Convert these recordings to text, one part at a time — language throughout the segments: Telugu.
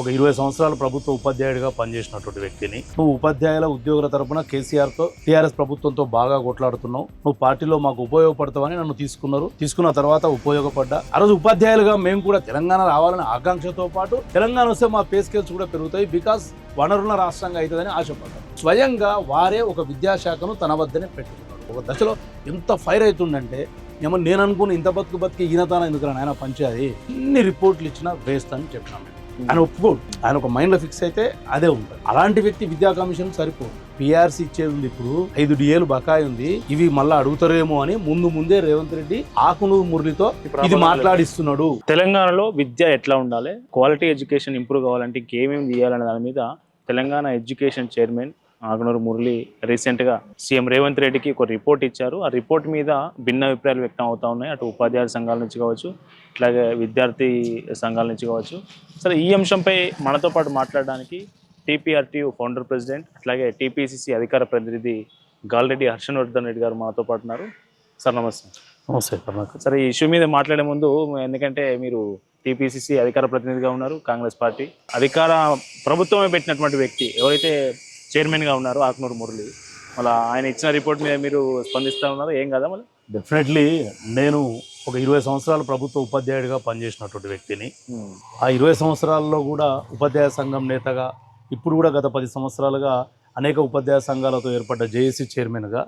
ఒక 20 సంవత్సరాలు ప్రభుత్వ ఉపాధ్యాయుడిగా పనిచేసినటువంటి వ్యక్తిని నువ్వు ఉపాధ్యాయుల ఉద్యోగుల తరపున కేసీఆర్తో టీఆర్ఎస్ ప్రభుత్వంతో బాగా కొట్లాడుతున్నావు, నువ్వు పార్టీలో మాకు ఉపయోగపడతావని నన్ను తీసుకున్న తర్వాత ఉపయోగపడ్డా. ఆ రోజు ఉపాధ్యాయులుగా మేము కూడా తెలంగాణ రావాలనే ఆకాంక్షతో పాటు తెలంగాణ వస్తే మా పే స్కేల్స్ కూడా పెరుగుతాయి, బికాస్ వనరుల రాష్ట్రంగా అవుతుందని ఆశపడ్డారు. స్వయంగా వారే ఒక విద్యాశాఖను తన వద్దనే పెట్టుకున్నారు. ఒక దశలో ఎంత ఫైర్ అవుతుందంటే ఏమో నేను అనుకుని ఇంత బతికి ఈయనతాన ఎందుకు ఆయన పంచాది ఇన్ని రిపోర్ట్లు ఇచ్చినా వేస్ట్ అని చెప్పినాను. ఆయన ఒప్పుకోడు, ఆయన ఒక మైండ్లో ఫిక్స్ అయితే అదే ఉంటుంది. అలాంటి వ్యక్తి విద్యా కమిషన్ సరిపోదు. పిఆర్సీ ఇచ్చేది ఉంది, ఇప్పుడు 5 DAలు బకాయి ఉంది, ఇవి మళ్ళీ అడుగుతారేమో అని ముందే రేవంత్ రెడ్డి ఆకునూరు మురళితో ఇది మాట్లాడిస్తున్నాడు. తెలంగాణలో విద్య ఎట్లా ఉండాలి, క్వాలిటీ ఎడ్యుకేషన్ ఇంప్రూవ్ కావాలంటే ఇంకేమేమి చేయాలనే దాని మీద తెలంగాణ ఎడ్యుకేషన్ చైర్మన్ ఆకునూరు మురళి రీసెంట్గా సీఎం రేవంత్ రెడ్డికి ఒక రిపోర్ట్ ఇచ్చారు. ఆ రిపోర్ట్ మీద భిన్న అభిప్రాయాలు వ్యక్తం అవుతా ఉన్నాయి, అటు ఉపాధ్యాయుల సంఘాల నుంచి కావచ్చు, ఇట్లాగే విద్యార్థి సంఘాల నుంచి కావచ్చు. సరే, ఈ అంశంపై మనతో పాటు మాట్లాడడానికి టీపీఆర్టీయూ ఫౌండర్ ప్రెసిడెంట్ అట్లాగే టీపీసీసీ అధికార ప్రతినిధి గాలిరెడ్డి హర్షవర్ధన్ రెడ్డి గారు మనతో పాటు ఉన్నారు. సార్ నమస్తే. నమస్తే. సరే, ఈ ఇష్యూ మీద మాట్లాడే ముందు, ఎందుకంటే మీరు టీపీసీసీ అధికార ప్రతినిధిగా ఉన్నారు, కాంగ్రెస్ పార్టీ అధికార ప్రభుత్వమే పెట్టినటువంటి వ్యక్తి ఎవరైతే చైర్మన్గా ఉన్నారు ఆకునూరు మురళి, మళ్ళీ ఆయన ఇచ్చిన రిపోర్ట్ మీద మీరు స్పందిస్తూ ఉన్నారు, ఏం కదా? మళ్ళీ డెఫినెట్లీ నేను ఒక 20 సంవత్సరాలు ప్రభుత్వ ఉపాధ్యాయుడిగా పనిచేసినటువంటి వ్యక్తిని. ఆ 20 సంవత్సరాల్లో కూడా ఉపాధ్యాయ సంఘం నేతగా, ఇప్పుడు కూడా గత 10 సంవత్సరాలుగా అనేక ఉపాధ్యాయ సంఘాలతో ఏర్పడ్డ జేఏసీ చైర్మన్గా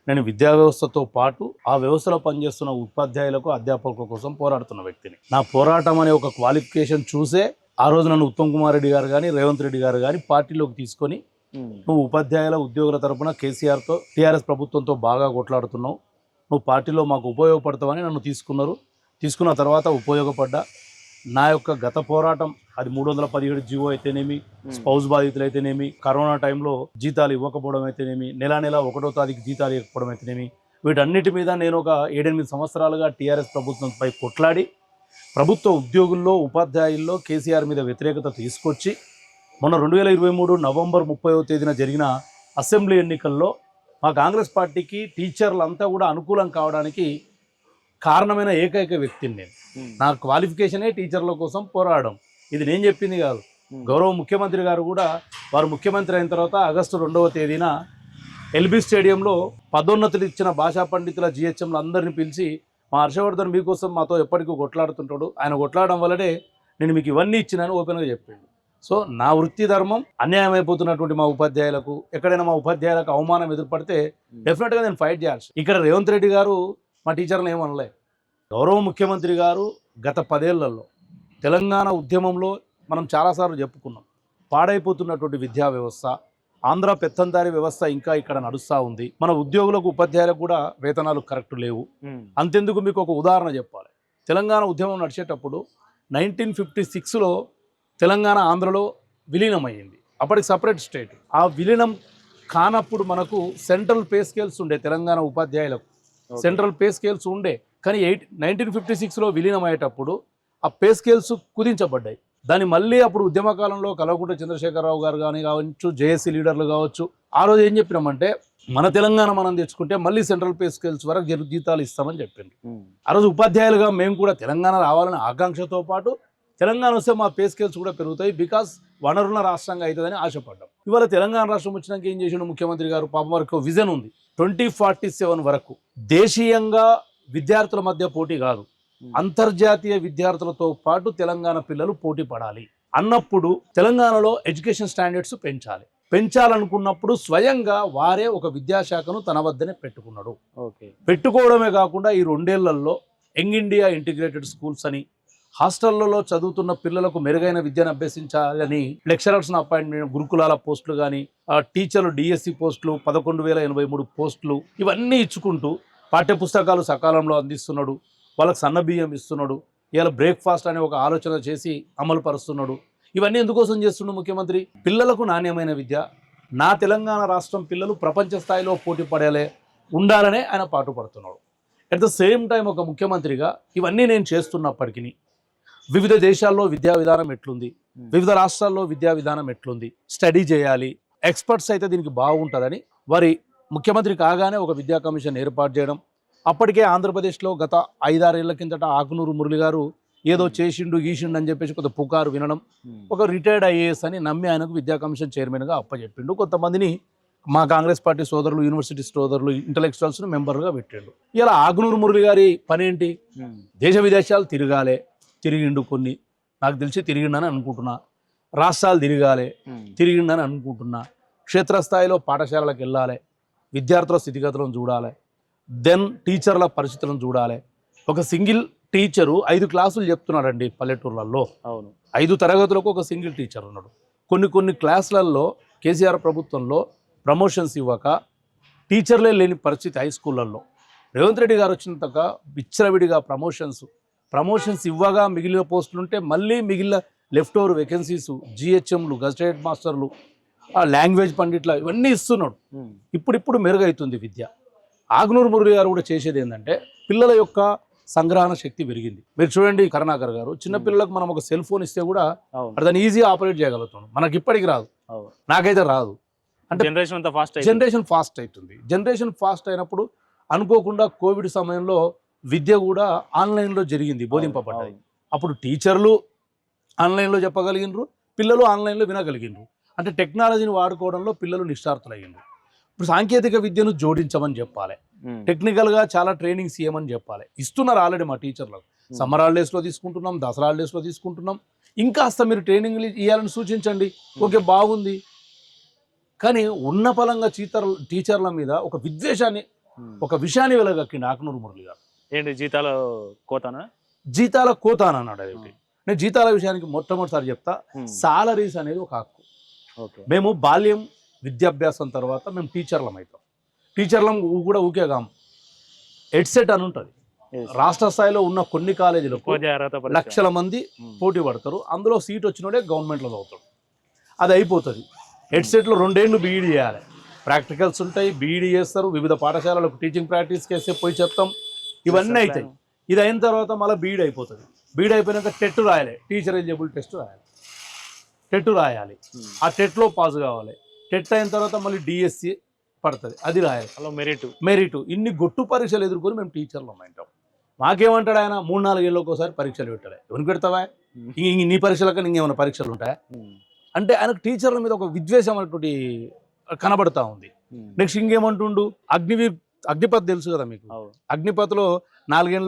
నేను విద్యా వ్యవస్థతో పాటు ఆ వ్యవస్థలో పనిచేస్తున్న ఉపాధ్యాయులకు అధ్యాపకుల కోసం పోరాడుతున్న వ్యక్తిని. నా పోరాటం అనే ఒక క్వాలిఫికేషన్ చూసే ఆ రోజు నన్ను ఉత్తమ్ కుమార్ రెడ్డి గారు కానీ రేవంత్ రెడ్డి గారు కానీ పార్టీలోకి తీసుకొని నువ్వు ఉపాధ్యాయుల ఉద్యోగుల తరపున కేసీఆర్తో టీఆర్ఎస్ ప్రభుత్వంతో బాగా కొట్లాడుతున్నావు, నువ్వు పార్టీలో మాకు ఉపయోగపడతావని నన్ను తీసుకున్న తర్వాత ఉపయోగపడ్డా. నా యొక్క గత పోరాటం అది 317 జీవో అయితేనేమి, స్పౌస్ బాధితులు అయితేనేమి, కరోనా టైంలో జీతాలు ఇవ్వకపోవడం అయితేనేమి, నెల 1వ తారీఖు జీతాలు ఇవ్వకపోవడం అయితేనేమి, వీటన్నిటి మీద నేను ఒక 7-8 సంవత్సరాలుగా టీఆర్ఎస్ ప్రభుత్వంపై కొట్లాడి ప్రభుత్వ ఉద్యోగుల్లో ఉపాధ్యాయుల్లో కేసీఆర్ మీద వ్యతిరేకత తీసుకొచ్చి మొన్న 2023 నవంబర్ 30వ తేదీన జరిగిన అసెంబ్లీ ఎన్నికల్లో మా కాంగ్రెస్ పార్టీకి టీచర్లంతా కూడా అనుకూలం కావడానికి కారణమైన ఏకైక వ్యక్తిని నేను. నా క్వాలిఫికేషనే టీచర్ల కోసం పోరాడడం, ఇది నేను చెప్పింది కాదు. గౌరవ ముఖ్యమంత్రి గారు కూడా వారు ముఖ్యమంత్రి అయిన తర్వాత ఆగస్టు 2వ తేదీన ఎల్బీ స్టేడియంలో పదోన్నతులు ఇచ్చిన భాషా పండితుల జిహెచ్ఎంలు అందరినీ పిలిచి, మా హర్షవర్ధన్ మీకోసం మాతో ఎప్పటికీ కొట్లాడుతుంటాడు, ఆయన కొట్లాడడం వల్లనే నేను మీకు ఇవన్నీ ఇచ్చినాను ఓపెన్గా చెప్పాడు. సో నా వృత్తి ధర్మం అన్యాయం అయిపోతున్నటువంటి మా ఉపాధ్యాయులకు, ఎక్కడైనా మా ఉపాధ్యాయులకు అవమానం ఎదురుపడితే డెఫినెట్గా నేను ఫైట్ చేయాల్సి. ఇక్కడ రేవంత్ రెడ్డి గారు మా టీచర్లను ఏమనలే. గౌరవ ముఖ్యమంత్రి గారు గత 10 ఏళ్లలో తెలంగాణ ఉద్యమంలో మనం చాలాసార్లు చెప్పుకున్నాం, పాడైపోతున్నటువంటి విద్యా వ్యవస్థ, ఆంధ్ర పెత్తందారి వ్యవస్థ ఇంకా ఇక్కడ నడుస్తూ ఉంది, మన ఉద్యోగులకు ఉపాధ్యాయులకు కూడా వేతనాలు కరెక్ట్ లేవు. అంతెందుకు మీకు ఒక ఉదాహరణ చెప్పాలి. తెలంగాణ ఉద్యమం నడిచేటప్పుడు 1956లో తెలంగాణ ఆంధ్రలో విలీనమైంది, అప్పటికి సపరేట్ స్టేట్. ఆ విలీనం కానప్పుడు మనకు సెంట్రల్ పే స్కేల్స్ ఉండే, తెలంగాణ ఉపాధ్యాయులకు సెంట్రల్ పే స్కేల్స్ ఉండే. కానీ 1956లో విలీనం అయ్యేటప్పుడు ఆ పే స్కేల్స్ కుదించబడ్డాయి. దాన్ని మళ్ళీ అప్పుడు ఉద్యమకాలంలో కల్వకుంట్ల చంద్రశేఖరరావు గారు కానీ కావచ్చు, జేఏసీ లీడర్లు కావచ్చు, ఆ రోజు ఏం చెప్పినామంటే మన తెలంగాణ మనం తెచ్చుకుంటే మళ్ళీ సెంట్రల్ పే స్కేల్స్ వరకు జీతాలు ఇస్తామని చెప్పింది. ఆ రోజు ఉపాధ్యాయులుగా మేము కూడా తెలంగాణ రావాలనే ఆకాంక్షతో పాటు తెలంగాణ వస్తే మా పే స్కేల్స్ కూడా పెరుగుతాయి, బికాస్ వనరుల రాష్ట్రంగా అవుతుందని ఆశపడ్డాం. ఇవాళ తెలంగాణ రాష్ట్రం వచ్చినాక ఏం చేసిండు ముఖ్యమంత్రి గారు, పాపం వరకు విజన్ ఉంది 2047 వరకు దేశీయంగా విద్యార్థుల మధ్య పోటీ కాదు, అంతర్జాతీయ విద్యార్థులతో పాటు తెలంగాణ పిల్లలు పోటీ పడాలి అన్నప్పుడు తెలంగాణలో ఎడ్యుకేషన్ స్టాండర్డ్స్ పెంచాలనుకున్నప్పుడు స్వయంగా వారే ఒక విద్యాశాఖను తన వద్దనే పెట్టుకున్నాడు. పెట్టుకోవడమే కాకుండా ఈ 2 ఏళ్లలో యంగ్ ఇండియా ఇంటిగ్రేటెడ్ స్కూల్స్ అని, హాస్టళ్లలో చదువుతున్న పిల్లలకు మెరుగైన విద్యను అభ్యసించాలని లెక్చరర్స్ను అపాయింట్మెంట్, గురుకులాల పోస్టులు కానీ, టీచర్లు డిఎస్సి పోస్టులు 11,083 పోస్టులు, ఇవన్నీ ఇచ్చుకుంటూ పాఠ్యపుస్తకాలు సకాలంలో అందిస్తున్నాడు, వాళ్ళకి సన్నబియ్యం ఇస్తున్నాడు, ఇలా బ్రేక్ఫాస్ట్ అనే ఒక ఆలోచన చేసి అమలు పరుస్తున్నాడు. ఇవన్నీ ఎందుకోసం చేస్తున్నాడు ముఖ్యమంత్రి? పిల్లలకు నాణ్యమైన విద్య, నా తెలంగాణ రాష్ట్రం పిల్లలు ప్రపంచ స్థాయిలో పోటీ పడేలే ఉండాలనే ఆయన పాటుపడుతున్నాడు. అట్ ద సేమ్ టైం ఒక ముఖ్యమంత్రిగా ఇవన్నీ నేను చేస్తున్నప్పటికీ వివిధ దేశాల్లో విద్యా విధానం ఎట్లుంది, వివిధ రాష్ట్రాల్లో విద్యా విధానం ఎట్లుంది స్టడీ చేయాలి, ఎక్స్పర్ట్స్ అయితే దీనికి బాగుంటుందని వారి ముఖ్యమంత్రి కాగానే ఒక విద్యా కమిషన్ ఏర్పాటు చేయడం. అప్పటికే ఆంధ్రప్రదేశ్లో గత 5-6 ఏళ్ల కిందట ఆకునూరు మురళి గారు ఏదో చేసిండు గీసిండు అని చెప్పేసి కొంత పుకారు వినడం, ఒక రిటైర్డ్ ఐఏఎస్ అని నమ్మి ఆయనకు విద్యా కమిషన్ చైర్మన్గా అప్పచెప్పిండు. కొంతమందిని మా కాంగ్రెస్ పార్టీ సోదరులు, యూనివర్సిటీ సోదరులు, ఇంటలెక్చువల్స్ను మెంబర్గా పెట్టిండు. ఇలా ఆగ్నూరు మురళి గారి పని ఏంటి? దేశ విదేశాలు తిరగాలి, తిరిగిండు. కొన్ని నాకు తెలిసి తిరిగిండని అనుకుంటున్నా. రాష్ట్రాలు తిరిగిండని అనుకుంటున్నా. క్షేత్రస్థాయిలో పాఠశాలలకు వెళ్ళాలి, విద్యార్థుల స్థితిగతులను చూడాలి, దెన్ టీచర్ల పరిస్థితులను చూడాలి. ఒక సింగిల్ టీచరు 5 క్లాసులు చెప్తున్నాడండి పల్లెటూర్లలో. అవును, 5 తరగతులకు ఒక సింగిల్ టీచర్ ఉన్నాడు. కొన్ని క్లాసులలో కేసీఆర్ ప్రభుత్వంలో ప్రమోషన్స్ ఇవ్వక టీచర్లే లేని పరిస్థితి హై స్కూళ్ళల్లో. రేవంత్ రెడ్డి గారు వచ్చినంతగా విచ్చలవిడిగా ప్రమోషన్స్ ఇవ్వగా మిగిలిన పోస్టులు ఉంటే మళ్ళీ మిగిలిన లెఫ్ట్ ఓవర్ వేకెన్సీస్, జిహెచ్ఎంలు, గజెటెడ్ మాస్టర్లు, లాంగ్వేజ్ పండిట్ల ఇవన్నీ ఇస్తున్నాడు. ఇప్పుడు మెరుగవుతుంది విద్య. ఆగ్నూరు మురళి గారు కూడా చేసేది ఏంటంటే పిల్లల యొక్క సంగ్రహణ శక్తి పెరిగింది. మీరు చూడండి కరుణాకర్ గారు, చిన్నపిల్లలకు మనం ఒక సెల్ ఫోన్ ఇస్తే కూడా దాన్ని ఈజీగా ఆపరేట్ చేయగలుగుతాం. మనకి ఇప్పటికి రాదు, నాకైతే రాదు. అంటే జనరేషన్ ఫాస్ట్ అవుతుంది. జనరేషన్ ఫాస్ట్ అయినప్పుడు అనుకోకుండా కోవిడ్ సమయంలో విద్య కూడా ఆన్లైన్లో జరిగింది, బోధింపబడ్డాయి. అప్పుడు టీచర్లు ఆన్లైన్లో చెప్పగలిగినరు, పిల్లలు ఆన్లైన్లో వినగలిగినరు. అంటే టెక్నాలజీని వాడుకోవడంలో పిల్లలు నిష్ఠార్థులయ్యిండ్రు. ఇప్పుడు సాంకేతిక విద్యను జోడించమని చెప్పాలి, టెక్నికల్గా చాలా ట్రైనింగ్స్ ఇవ్వమని చెప్పాలి. ఇస్తున్నారు ఆల్రెడీ మా టీచర్లకు. సమ్మర్ హాలిడేస్లో తీసుకుంటున్నాం, దసరా హాలిడేస్లో తీసుకుంటున్నాం. ఇంకాస్త మీరు ట్రైనింగ్లు ఇవ్వాలని సూచించండి. ఓకే, బాగుంది. కానీ ఉన్న పలంగా టీచర్ల మీద ఒక విద్వేషాన్ని, ఒక విషయాన్ని వెలగక్కిండి ఆగ్నూరు మురళి గారు. ఏంటి జీతాల కోతానా? జీతాల కోతాన అన్నాడు. అదేంటి? నేను జీతాల విషయానికి మొట్టమొదటిసారి చెప్తా. సాలరీస్ అనేది ఒక హక్కు. మేము బాల్యం విద్యాభ్యాసం తర్వాత మేము టీచర్లం అవుతాం. టీచర్లం కూడా ఊకే కాము. ఎడ్సెట్ అని ఉంటుంది. రాష్ట్ర స్థాయిలో ఉన్న కొన్ని కాలేజీలకు లక్షల మంది పోటీ పడతారు. అందులో సీట్ వచ్చినోడే గవర్నమెంట్లో చదువుతాడు. అది అయిపోతుంది. ఎడ్సెట్లో 2 ఏళ్ళు బీఈడీ చేయాలి. ప్రాక్టికల్స్ ఉంటాయి, బీఈడీ చేస్తారు. వివిధ పాఠశాలలకు టీచింగ్ ప్రాక్టీస్కి వేస్తే పోయి చెప్తాం. ఇవన్నీ అవుతాయి. ఇది అయిన తర్వాత మళ్ళీ బీఈడీ అయిపోతుంది. బీఈడీ అయిపోయినాక టెట్ రాయాలి, టీచర్ ఎలిజిబుల్ టెస్ట్ రాయాలి. ఆ టెట్లో పాస్ కావాలి. టెట్ అయిన తర్వాత మళ్ళీ డిఎస్సి పడుతుంది, అది రాయాలి. మెరిట్ ఇన్ని గొట్టు పరీక్షలు ఎదుర్కొని మేము టీచర్లు ఉంటాం. మాకేమంటాడు ఆయన, 3-4 ఏళ్ళకి ఒకసారి పరీక్షలు పెట్టాలి. ఎవరికి పెడతావా? నీ పరీక్షలకి ఇంకేమైనా పరీక్షలు ఉంటాయా? అంటే ఆయనకు టీచర్ల మీద ఒక విద్వేషం అనేటువంటి కనబడతా ఉంది. నెక్స్ట్ ఇంకేమంటుండు, అగ్నిపథ్ తెలుసు కదా మీకు. అగ్నిపథ్లో 4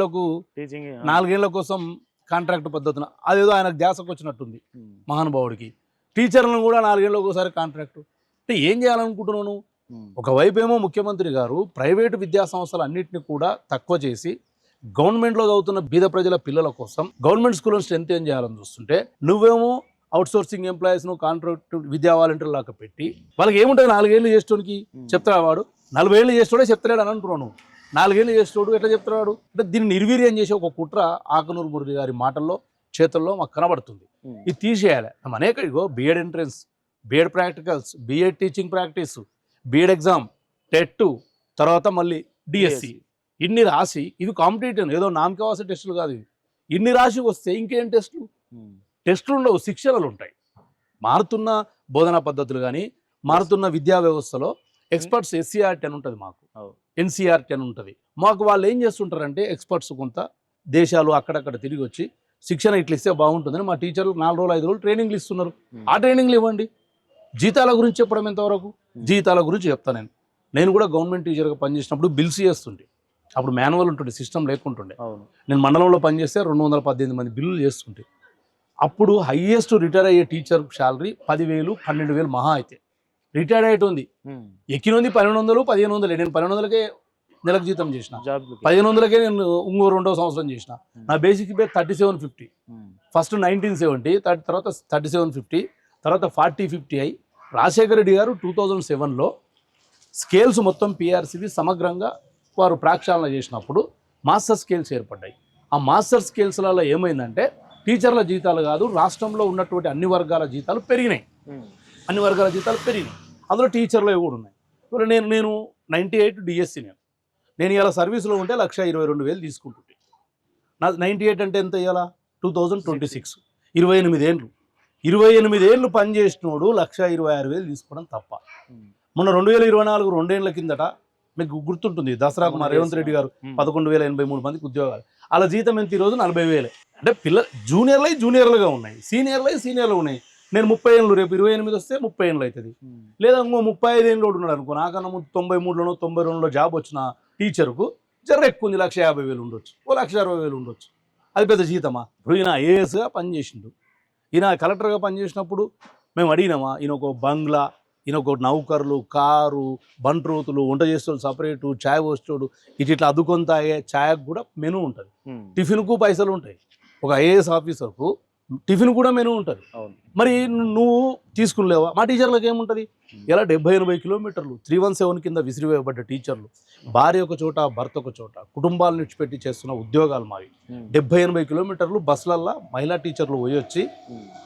ఏళ్ళ కోసం కాంట్రాక్ట్ పద్ధతిన అదేదో ఆయనకు ధ్యాసకు వచ్చినట్టుంది మహానుభావుడికి. టీచర్లను కూడా 4 ఏళ్ళకి ఒకసారి కాంట్రాక్టు. అంటే ఏం చేయాలనుకుంటున్నాను? ఒకవైపు ఏమో ముఖ్యమంత్రి గారు ప్రైవేటు విద్యా సంస్థలు అన్నింటినీ కూడా తక్కువ చేసి గవర్నమెంట్లో చదువుతున్న బీద ప్రజల పిల్లల కోసం గవర్నమెంట్ స్కూళ్ళను స్ట్రెంత్ ఏం చేయాలని చూస్తుంటే, నువ్వేమో అవుట్సోర్సింగ్ ఎంప్లాయీస్ను కాంట్రాక్ట్ విద్యా వాలంటీర్ లాగా పెట్టి వాళ్ళకి ఏముంటుంది, 4 ఏళ్ళు చేసేటోనికి చెప్తాడు వాడు. 40 ఏళ్ళు చేసేటోడే చెప్తలేడు అని అంటున్నాను. 4 ఏళ్ళు చేసేటోడు ఎట్లా చెప్తున్నాడు? అంటే దీన్ని నిర్వీర్యం చేసే ఒక కుట్ర ఆగ్నూరు మురళి గారి మాటల్లో చేతుల్లో మాకు కనబడుతుంది. ఇది తీసేయాలి. అనేక ఇగో B Ed entrance, B Ed practicals, B Ed teaching practice, B Ed exam, TET, తర్వాత మళ్ళీ డిఎస్సి, ఇన్ని రాసి ఇవి కాంపిటేటివ్, ఏదో నామకేవాస టెస్టులు కాదు. ఇన్ని రాసి వస్తే ఇంకేం టెస్టులు ఉండవు, శిక్షణలు ఉంటాయి. మారుతున్న బోధనా పద్ధతులు కానీ మారుతున్న విద్యా వ్యవస్థలో ఎక్స్పర్ట్స్ ఎస్సీఆర్టీ అని ఉంటుంది, మాకు ఎన్సీఆర్టీ అని ఉంటుంది. మాకు వాళ్ళు ఏం చేస్తుంటారంటే ఎక్స్పర్ట్స్ కొంత దేశాలు అక్కడక్కడ తిరిగి వచ్చి శిక్షణ ఇట్లా ఇస్తే బాగుంటుందని మా టీచర్లు 4 రోజులు 5 రోజులు ట్రైనింగ్లు ఇస్తున్నారు. ఆ ట్రైనింగ్లు ఇవ్వండి. జీతాల గురించి చెప్పడం ఎంతవరకు? జీతాల గురించి చెప్తాను. నేను కూడా గవర్నమెంట్ టీచర్గా పనిచేసినప్పుడు బిల్స్ చేస్తుండే. అప్పుడు మాన్యువల్ ఉంటుండే, సిస్టమ్ లేకుంటుండే. నేను మండలంలో పనిచేస్తే 218 మంది బిల్లులు చేస్తుంటే, అప్పుడు హైయెస్ట్ రిటైర్ అయ్యే టీచర్ శాలరీ 10,000, 12,000 మహా అయితే. రిటైర్డ్ అయ్యేటుంది ఎక్కినోంది 1,200, 1,500. నేను 1,200కే నెలకు జీతం చేసిన, 1,500కే నేను ఇంకో 2వ సంవత్సరం చేసిన. నా బేసిక్ పే 3750. ఫస్ట్ 1970, తర్వాత 3750, తర్వాత 4050 అయి రాజశేఖర రెడ్డి గారు 2007లో స్కేల్స్ మొత్తం పిఆర్సీవి సమగ్రంగా వారు ప్రక్షాళన చేసినప్పుడు మాస్టర్ స్కేల్స్ ఏర్పడ్డాయి. ఆ మాస్టర్ స్కేల్స్లలో ఏమైందంటే టీచర్ల జీతాలు కాదు, రాష్ట్రంలో ఉన్నటువంటి అన్ని వర్గాల జీతాలు పెరిగినాయి. అందులో టీచర్లు కూడా ఉన్నాయి. నేను 98 డిఎస్సి, నేను ఇలా సర్వీస్లో ఉంటే 1,22,000 తీసుకుంటుంటే, నా 98 అంటే ఎంత ఇవ్వాలా? 2026, 28 ఏళ్ళు పనిచేసినోడు 1,26,000 తీసుకోవడం తప్ప. మొన్న 2024 2 ఏళ్ల కిందట మీకు గుర్తుంటుంది దసరాకు మా రేవంత్ రెడ్డి గారు 11,083 మందికి ఉద్యోగాలు. అలా జీతం ఎంత ఈరోజు 40,000. అంటే జూనియర్లుగా ఉన్నాయి, సీనియర్లు ఉన్నాయి. నేను 30 ఏళ్ళు, రేపు 28 వస్తే 30 ఏళ్ళు అవుతుంది. లేదా ఇంకో 35 ఏళ్ళు ఉన్నాడు అనుకో, నాకన్నా ముందు 93లోనో 92లో జాబ్ వచ్చిన టీచర్కు జర ఎక్కువ ఉంది, 1,50,000 ఉండొచ్చు, 1,60,000 ఉండొచ్చు. అది పెద్ద జీతమా? ఇప్పుడు ఈయన ఐఏఎస్గా పనిచేసిండు, ఈయన కలెక్టర్గా పనిచేసినప్పుడు మేము అడిగినామా? ఈయన ఒక బంగ్లా, ఈయన ఒక నౌకర్లు, కారు, బంట్రోతులు, వంట చేసేవాళ్ళు సపరేటు, ఛాయ్ పోసేవాడు, ఇట్లా అద్దుకొని తాగే ఛాయకు కూడా మెనూ ఉంటుంది, టిఫిన్కు పైసలు ఉంటాయి. ఒక ఐఏఎస్ ఆఫీసర్కు టిఫిన్ కూడా మెనూ ఉంటుంది. మరి నువ్వు తీసుకునిలేవా? మా టీచర్లకు ఏముంటుంది? ఇలా 70-80 కిలోమీటర్లు 317 కింద విసిరివేయబడ్డ టీచర్లు, భార్య ఒక చోట, భర్త ఒక చోట, కుటుంబాలను విడిచిపెట్టి చేస్తున్న ఉద్యోగాలు మావి. 70-80 కిలోమీటర్లు బస్సులల్లో మహిళా టీచర్లు పోయొచ్చి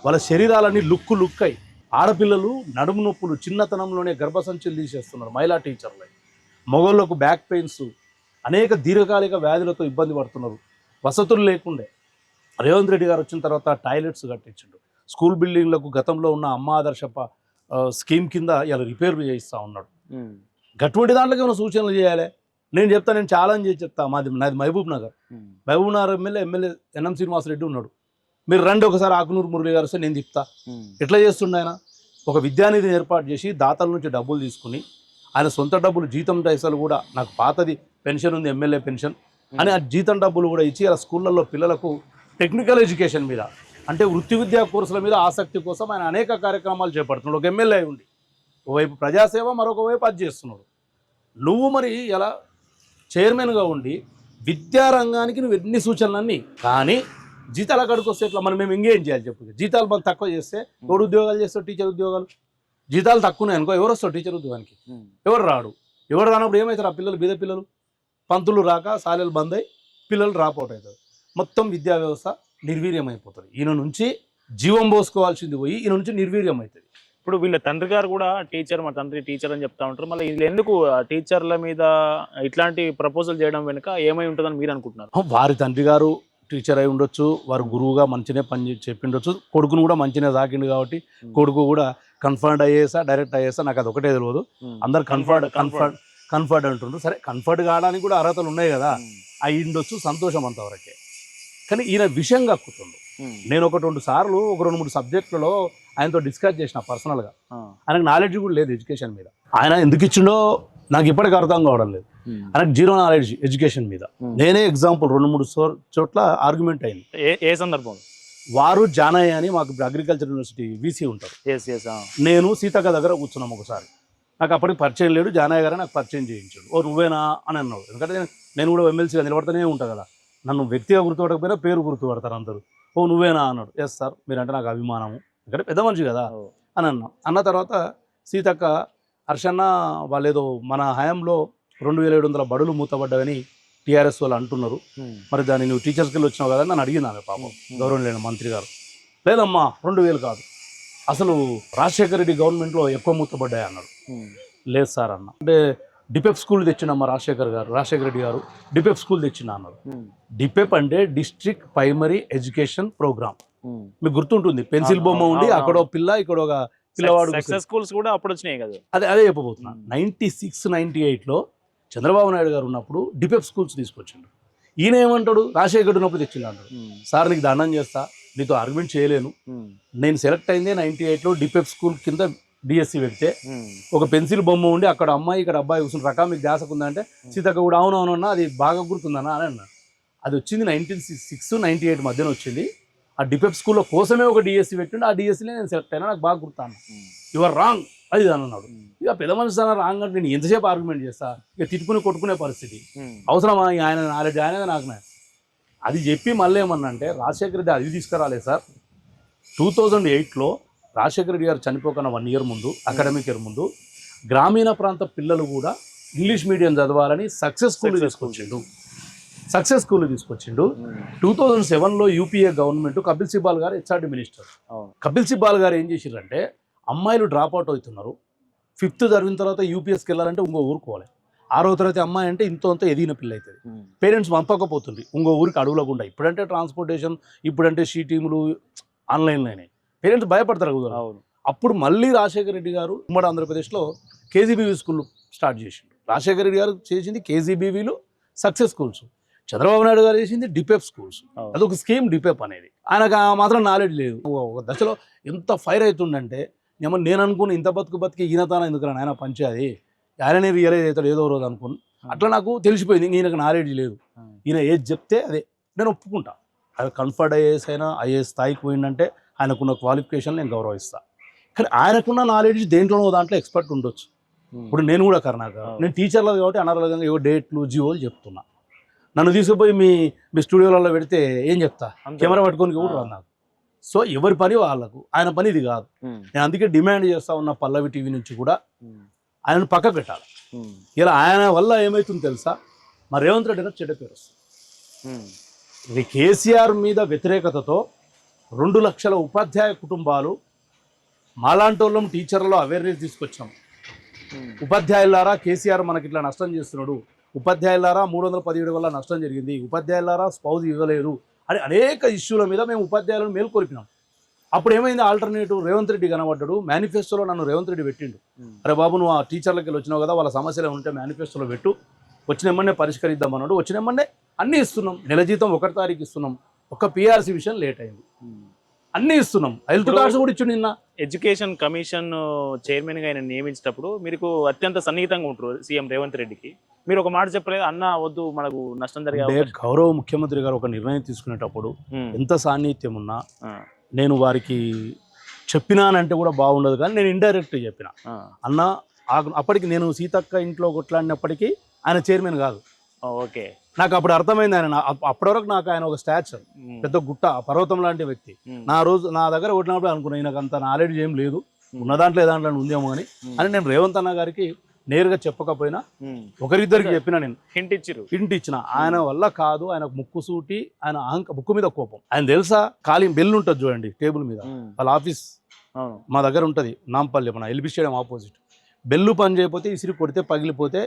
వాళ్ళ శరీరాలన్నీ లుక్ అయి, ఆడపిల్లలు నడుము నొప్పులు, చిన్నతనంలోనే గర్భసంచులు తీసేస్తున్నారు మహిళా టీచర్లు. మగవాళ్ళకు బ్యాక్ పెయిన్స్, అనేక దీర్ఘకాలిక వ్యాధులతో ఇబ్బంది పడుతున్నారు. వసతులు లేకుండే రేవంత్ రెడ్డి గారు వచ్చిన తర్వాత టాయిలెట్స్ కట్టించిండు. స్కూల్ బిల్డింగ్లకు గతంలో ఉన్న అమ్మ ఆదర్శ స్కీమ్ కింద ఇలా రిపేర్లు చేయిస్తూ ఉన్నాడు. గటువంటి దాంట్లోకి ఏమైనా సూచనలు చేయాలి? నేను ఛాలెంజ్ చేసి చెప్తా. నాది మహబూబ్ నగర్ ఎమ్మెల్యే ఎన్ఎం శ్రీనివాసరెడ్డి ఉన్నాడు. మీరు రండి ఒకసారి ఆకునూరు మురళి గారు వస్తే నేను చెప్తా ఎట్లా చేస్తుండే ఆయన. ఒక విద్యానిధిని ఏర్పాటు చేసి దాతల నుంచి డబ్బులు తీసుకుని, ఆయన సొంత డబ్బులు, జీతం పైసలు కూడా, నాకు పాతది పెన్షన్ ఉంది, ఎమ్మెల్యే పెన్షన్ అని, ఆ జీతం డబ్బులు కూడా ఇచ్చి అలా స్కూళ్ళల్లో పిల్లలకు టెక్నికల్ ఎడ్యుకేషన్ మీద, అంటే వృత్తి విద్యా కోర్సుల మీద ఆసక్తి కోసం ఆయన అనేక కార్యక్రమాలు చేపడుతున్నాడు. ఒక ఎమ్మెల్యే ఉండి ఓవైపు ప్రజాసేవ, మరొక వైపు అది చేస్తున్నాడు. నువ్వు మరి ఎలా చైర్మన్గా ఉండి విద్యారంగానికి నువ్వు ఎన్ని సూచనలన్నీ, కానీ జీతాలు అక్కడికి వస్తే ఎట్లా? మనం మేము ఇంకేం చేయాలి చెప్పు? జీతాలు మనం తక్కువ చేస్తే ఎవడు ఉద్యోగాలు చేస్తాడు? టీచర్ ఉద్యోగాలు జీతాలు తక్కువనే అనుకో, ఎవరు వస్తాడు టీచర్ ఉద్యోగానికి? ఎవరు రాడు. ఎవరు రానప్పుడు ఏమవుతారు? ఆ పిల్లలు, బీద పిల్లలు, పంతులు రాక శాలలు బంద్ అయ్యి పిల్లలు డ్రాప్అవుట్ అవుతారు. మొత్తం విద్యా వ్యవస్థ నిర్వీర్యమైపోతుంది. ఈయన నుంచి జీవం పోసుకోవాల్సింది పోయి ఈయన నుంచి నిర్వీర్యం అవుతుంది. ఇప్పుడు వీళ్ళ తండ్రి గారు కూడా టీచర్, మా తండ్రి టీచర్ అని చెప్తా ఉంటారు. మళ్ళీ వీళ్ళు ఎందుకు టీచర్ల మీద ఇట్లాంటి ప్రపోజల్ చేయడం వెనుక ఏమై ఉంటుందని మీరు అనుకుంటున్నారు? వారి తండ్రి గారు టీచర్ అయి ఉండొచ్చు, వారు గురువుగా మంచినే పని చెప్పిండొచ్చు, కొడుకును కూడా మంచినే సాకిండు కాబట్టి కొడుకు కూడా కన్ఫర్డ్ అయ్యేసా, డైరెక్ట్ అయ్యేసా, నాకు అది ఒకటే తెలియదు. అందరు కన్ఫర్డ్ అంటుండ్రు. సరే, కన్ఫర్డ్ కావడానికి కూడా అర్హతలు ఉన్నాయి కదా, అయి ఉండొచ్చు, సంతోషం అంతవరకే. కానీ ఈయన విషయం కక్కుతుండు. నేను 1-2 సార్లు 2-3 సబ్జెక్టులలో ఆయనతో డిస్కస్ చేసిన పర్సనల్గా. ఆయనకు నాలెడ్జ్ కూడా లేదు ఎడ్యుకేషన్ మీద. ఆయన ఎందుకు ఇచ్చిండో నాకు ఇప్పటికీ అర్థం కావడం లేదు. ఆయనకు జీరో నాలెడ్జ్ ఎడ్యుకేషన్ మీద. నేనే ఎగ్జాంపుల్ 2-3 చోట్ల ఆర్గ్యుమెంట్ అయింది. ఏ సందర్భం? వారు జానయ్య అని మాకు అగ్రికల్చర్ యూనివర్సిటీ వీసీ ఉంటారు. నేను సీతక్క దగ్గర కూర్చున్నాం ఒకసారి. నాకు అప్పటికి పరిచయం లేడు, జానయ్య గారు నాకు పరిచయం చేయించాడు. ఓ నువ్వేనా అని అన్నాడు. ఎందుకంటే నేను కూడా ఎమ్మెల్సీగా నిలబడుతూనే ఉంటాను కదా, నన్ను వ్యక్తిగా గుర్తుపడకపోయినా పేరు గుర్తుపడతారు అందరూ. ఓ నువ్వేనా అన్నాడు. ఎస్ సార్, మీరంటే నాకు అభిమానము, ఎందుకంటే పెద్ద మనిషి కదా అని అన్న తర్వాత సీతక్క, హర్షన్న వాళ్ళేదో మన హయాంలో 2,700 బడులు మూతపడ్డాయని టీఆర్ఎస్ వాళ్ళు అంటున్నారు, మరి దాన్ని నువ్వు టీచర్స్కి వెళ్ళి వచ్చినావు కదా అని నన్ను అడిగింది ఆమె. పాపం గౌరవనీయులైన మంత్రి గారు, లేదమ్మా 2,000 కాదు, అసలు రాజశేఖర రెడ్డి గవర్నమెంట్లో ఎక్కువ మూతపడ్డాయి అన్నాడు. లేదు సార్ అన్న. అంటే డిపెప్ స్కూల్ తెచ్చిండమ్మా రాజశేఖర రెడ్డి గారు డిపెప్ స్కూల్ తెచ్చిండ అన్నారు. డిపెప్ అంటే డిస్ట్రిక్ట్ ప్రైమరీ ఎడ్యుకేషన్ ప్రోగ్రామ్. మీకు గుర్తుంటుంది, పెన్సిల్ బొమ్మ ఉండి అక్కడ పిల్ల, ఇక్కడ ఒక పిల్లవాడు. స్కూల్స్ కూడా అప్పుడు వచ్చినాయి కదా. అదే చెప్పబోతున్నా. 96-98లో చంద్రబాబు నాయుడు గారు ఉన్నప్పుడు డిపెప్ స్కూల్స్ తీసుకొచ్చిండు. ఈయన ఏమంటాడు? రాజశేఖర్ ఉన్నప్పుడు తెచ్చిండు అంటాడు. సార్ నీకు దండం చేస్తా, నీతో ఆర్గ్యుమెంట్ చేయలేను, నేను సెలెక్ట్ అయిందే 98లో డిపెప్ స్కూల్ కింద డిఎస్సి పెడితే ఒక పెన్సిల్ బొమ్మ ఉండి అక్కడ అమ్మాయి ఇక్కడ అబ్బాయి కూర్చుని రకం మీకు ధ్యాసకుందంటే సీతక్క కూడా అవునవునన్నా అది బాగా గుర్తుందన్నా అని అన్నా. అది వచ్చింది 1996-98 మధ్యన వచ్చింది. ఆ డిపెప్ స్కూల్లో కోసమే ఒక డిఎస్సి పెట్టిండు. ఆ డిఎస్సీలో నేను సెలెక్ట్ అయినా, నాకు బాగా గుర్తాను. యువర్ రాంగ్ అది అన్నాడు. ఇక పెద్ద మనిషి అన్న రాంగ్ అంటే నేను ఎంతసేపు ఆర్గ్యుమెంట్ చేస్తా? ఇక తిట్టుకుని కొట్టుకునే పరిస్థితి అవసరమా? ఆయన నాలెడ్జ్ ఆయన నాకు అది చెప్పి మళ్ళీ ఏమన్నా అంటే, రాజశేఖర రెడ్డి అది తీసుకురాలేదు సార్. 2008లో రాజశేఖర రెడ్డి గారు చనిపోకన్నా 1 year ముందు, అకాడమిక్ ఇయర్ ముందు, గ్రామీణ ప్రాంత పిల్లలు కూడా ఇంగ్లీష్ మీడియం చదవాలని సక్సెస్ స్కూల్ తీసుకొచ్చిండు. 2007లో యూపీఏ గవర్నమెంట్, కపిల్ సిబాల్ గారు హెచ్ఆర్డి మినిస్టర్. కపిల్ సిబాల్ గారు ఏం చేసిరంటే, అమ్మాయిలు డ్రాప్అవుట్ అవుతున్నారు, 5th చదివిన తర్వాత యూపీఎస్కి వెళ్ళాలంటే ఇంకో ఊరుకోవాలి. 6వ తరగతి అమ్మాయి అంటే ఇంత ఎదిగిన పిల్ల అవుతుంది. పేరెంట్స్ పంపకపోతుంది ఇంకో ఊరికి అడవులకుండా. ఇప్పుడంటే ట్రాన్స్పోర్టేషన్, ఇప్పుడంటే షీటింగ్లు ఆన్లైన్లోనే, పేరెంట్స్ భయపడతారు కదా. అప్పుడు మళ్ళీ రాజశేఖర రెడ్డి గారు ఉమ్మడి ఆంధ్రప్రదేశ్లో కేజీబీవీ స్కూల్ స్టార్ట్ చేసిండు. రాజశేఖర రెడ్డి గారు చేసింది కేజీబీవీలు సక్సెస్ స్కూల్స్, చంద్రబాబు నాయుడు గారు చేసింది డిపెప్ స్కూల్స్. అదొక స్కీమ్ డిపెప్ అనేది. ఆయనకు ఆ మాత్రం నాలెడ్జ్ లేదు. ఒక దశలో ఎంత ఫైర్ అవుతుందంటే నేను అనుకుని ఇంత బతికి ఈయనతాన ఎందుకు ఆయన పంచేది, ఆయననే రియలైజ్ అవుతాడు ఏదో రోజు అనుకుని. అట్లా నాకు తెలిసిపోయింది ఈయనకు నాలెడ్జ్ లేదు, ఈయన ఏది చెప్తే అదే నేను ఒప్పుకుంటా. అది కన్ఫర్డ్ ఐఏఎస్ అయినా ఐఏఎస్ స్థాయికి పోయిందంటే ఆయనకున్న క్వాలిఫికేషన్ నేను గౌరవిస్తాను. కానీ ఆయనకున్న నాలెడ్జ్ దేంట్లోనో దాంట్లో ఎక్స్పర్ట్ ఉండొచ్చు. ఇప్పుడు నేను కూడా నేను టీచర్లు కాబట్టి అనర్గంగా ఏవో డేట్లు జీవోలు చెప్తున్నా. నన్ను తీసుకుపోయి మీ స్టూడియోలలో పెడితే ఏం చెప్తా, కెమెరా పట్టుకొని కూడా రాదు నాకు. సో ఎవరి పని వాళ్ళకు, ఆయన పని ఇది కాదు. నేను అందుకే డిమాండ్ చేస్తా ఉన్న పల్లవి టీవీ నుంచి కూడా ఆయనను పక్కకు పెట్టాలి. ఇలా ఆయన వల్ల ఏమవుతుందో తెలుసా, మా రేవంత్ రెడ్డి గారు చెడ్డ పేరు వస్తుంది. ఇది కేసీఆర్ మీద వ్యతిరేకతతో 2 లక్షల ఉపాధ్యాయ కుటుంబాలు మాలాంటి వాళ్ళం టీచర్లలో అవేర్నెస్ తీసుకొచ్చాం. ఉపాధ్యాయులారా కేసీఆర్ మనకి ఇట్లా నష్టం చేస్తున్నాడు, ఉపాధ్యాయులారా 317 వల్ల నష్టం జరిగింది, ఉపాధ్యాయులారా స్పౌజ్ ఇవ్వలేరు అని అనేక ఇష్యూల మీద మేము ఉపాధ్యాయులను మేల్కొల్పినాం. అప్పుడు ఏమైంది, ఆల్టర్నేటివ్ రేవంత్ రెడ్డి కనబడ్డాడు. మేనిఫెస్టోలో నన్ను రేవంత్ రెడ్డి పెట్టిండు, అరే బాబు నువ్వు ఆ టీచర్లకి వెళ్ళి వచ్చినావు కదా, వాళ్ళ సమస్యలు ఉంటే మేనిఫెస్టోలో పెట్టు, వచ్చినమ్మనే పరిష్కరిద్దామన్నాడు. వచ్చినమ్మనే అన్నీ ఇస్తున్నాం. నెల జీతం 1 తారీఖు ఇస్తున్నాం. ఒక్క పిఆర్సీ విషయం లేట్ అయింది, అన్నీ ఇస్తున్నాం. హెల్త్ కార్డ్స్ కూడా ఇచ్చిండు. నిన్న ఎడ్యుకేషన్ కమిషన్ చైర్మన్గా ఆయన నియమించేటప్పుడు మీకు అత్యంత సన్నిహితంగా ఉంటారు సీఎం రేవంత్ రెడ్డికి. మీరు ఒక మాట చెప్పలేదు, అన్న వద్దు మనకు నష్టం జరిగే. గౌరవ ముఖ్యమంత్రి గారు ఒక నిర్ణయం తీసుకునేటప్పుడు ఎంత సాన్నిహిత్యం ఉన్నా నేను వారికి చెప్పినానంటే కూడా బాగుండదు, కానీ నేను ఇండైరెక్ట్ చెప్పిన అన్న. అప్పటికి నేను సీతక్క ఇంట్లో కొట్లాడినప్పటికీ ఆయన చైర్మన్ కాదు. ఓకే, నాకు అప్పుడు అర్థమైంది ఆయన. అప్పటి వరకు నాకు ఆయన ఒక స్టాచ్యర్, పెద్ద గుట్ట పర్వతం లాంటి వ్యక్తి. నా దగ్గర కొట్టినప్పుడు అనుకున్నా ఈయనకు అంత నాలెడ్జ్ ఏం లేదు, ఉన్న దాంట్లో ఏ దాంట్లో ఉందేమో అని నేను రేవంత్ అన్న గారికి నేరుగా చెప్పకపోయినా ఒకరిద్దరికి చెప్పిన. నేను హింట్ ఇచ్చిన. ఆయన వల్ల కాదు, ఆయన ముక్కు సూటి, ఆయన ముక్కు మీద కోపం. ఆయన తెలుసా, కాలింగ్ బెల్ ఉంటుంది చూడండి టేబుల్ మీద, వాళ్ళ ఆఫీస్ మా దగ్గర ఉంటుంది నాంపల్లి, మన ఎల్బీ స్టేడియం ఆపోజిట్. బెల్లు పని చేయకపోతే ఇసిరి కొడితే పగిలిపోతే